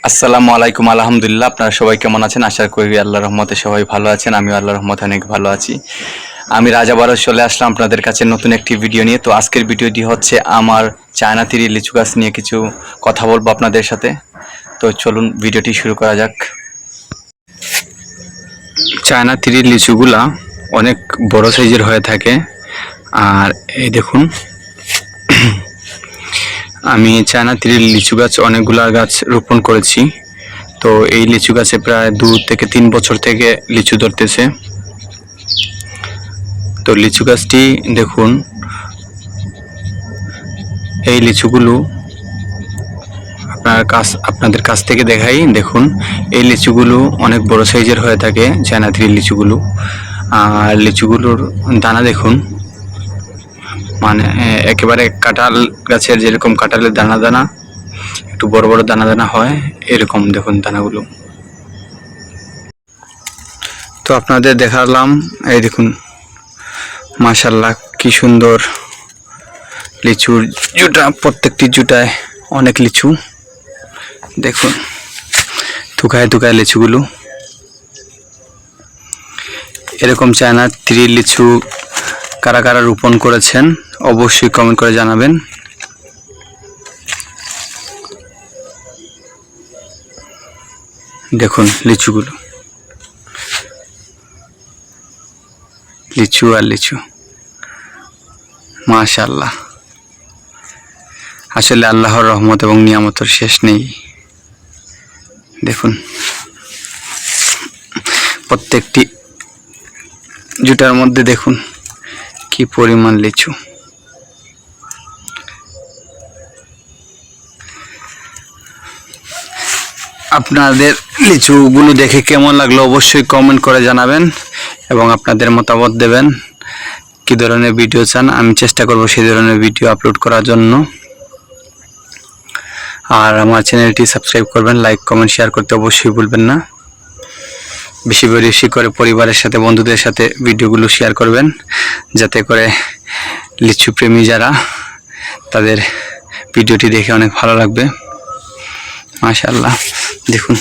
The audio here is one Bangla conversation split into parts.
আসসালামু আলাইকুম। আলহামদুলিল্লাহ, আপনারা সবাই কেমন আছেন? আশা করি আল্লাহর রহমতে সবাই ভালো আছেন। আমিও আল্লাহর রহমতে অনেক ভালো আছি। আমি রাজা বারো চলে আসলাম আপনাদের কাছে নতুন একটি ভিডিও নিয়ে। তো আজকের ভিডিওটি হচ্ছে আমার চায়না তিরি লিচু গাছ নিয়ে কিছু কথা বলবো আপনাদের সাথে। তো চলুন ভিডিওটি শুরু করা যাক। চায়না তিরির লিচুগুলা অনেক বড় সাইজের হয়ে থাকে। আর এই দেখুন, আমি চায়না তিরির লিচু গাছ অনেকগুলা গাছ রোপণ করেছি। তো এই লিচু গাছে প্রায় 2 থেকে 3 বছর থেকে লিচু ধরতেছে। তো লিচু গাছটি দেখুন, এই লিচুগুলো আপনাদের কাছ থেকে দেখাই। দেখুন, এই লিচুগুলো অনেক বড় সাইজের হয়ে থাকে, চায়না তিরির লিচুগুলো। আর লিচুগুলোর দানা দেখুন, মানে একেবারে কাঁঠাল গাছের যেরকম কাঁঠালের দানা দানা, একটু বড় বড় দানা দানা হয়, এরকম দেখুন দানাগুলো। তো আপনাদের দেখালাম, এই দেখুন মাশাআল্লাহ কি সুন্দর লিচুর জুটা, প্রত্যেকটি জুটায় অনেক লিচু। দেখুন থুকায় থুকায় লিচুগুলো। এরকম চায়না তিরির লিচু কারা কারা রোপণ করেছেন অবশ্যই কমেন্ট করে জানাবেন। দেখুন লিচুগুলো, লিচু আর লিচু, মাশাআল্লাহ। আসলে আল্লাহর রহমত এবং নিয়ামতের শেষ নেই। দেখুন প্রত্যেকটি জুটার মধ্যে দেখুন কি পরিমাণ লিচু। আপনাদের লিচুগুলো দেখে কেমন লাগলো অবশ্যই কমেন্ট করে জানাবেন এবং আপনাদের মতামত দেবেন। কী ধরনের ভিডিও চান, আমি চেষ্টা করব সেই ধরনের ভিডিও আপলোড করার জন্য। আর আমার চ্যানেলটি সাবস্ক্রাইব করবেন, লাইক কমেন্ট শেয়ার করতে অবশ্যই ভুলবেন না। বেশি বেশি করে পরিবারের সাথে বন্ধুদের সাথে ভিডিওগুলো শেয়ার করবেন, যাতে করে লিচু প্রেমী যারা, তাদের ভিডিওটি দেখে অনেক ভালো লাগবে। মাশাআল্লাহ দেখুন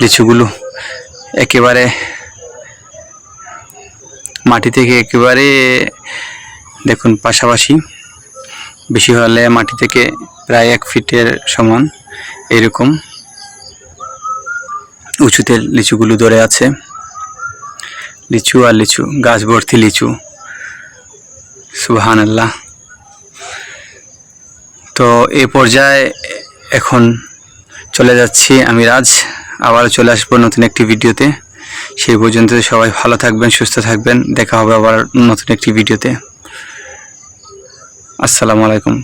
লিচুগুলো একেবারে মাটি থেকে একেবারে দেখুন পাশাপাশি, বেশি হলে মাটি থেকে প্রায় 1 ফিটের সমান এরকম উঁচুতে লিচুগুলো ধরে আছে। লিচু আর লিচু, গাছ ভর্তি লিচু, সুবহানাল্লাহ। তো এই পর্যায়ে এখন চলে যাচ্ছি আমি রাজ, আবার চলে আসবো নতুন একটি ভিডিওতে। সেই পর্যন্ত সবাই ভালো থাকবেন, সুস্থ থাকবেন। দেখা হবে আবার নতুন একটি ভিডিওতে। আসসালামু আলাইকুম।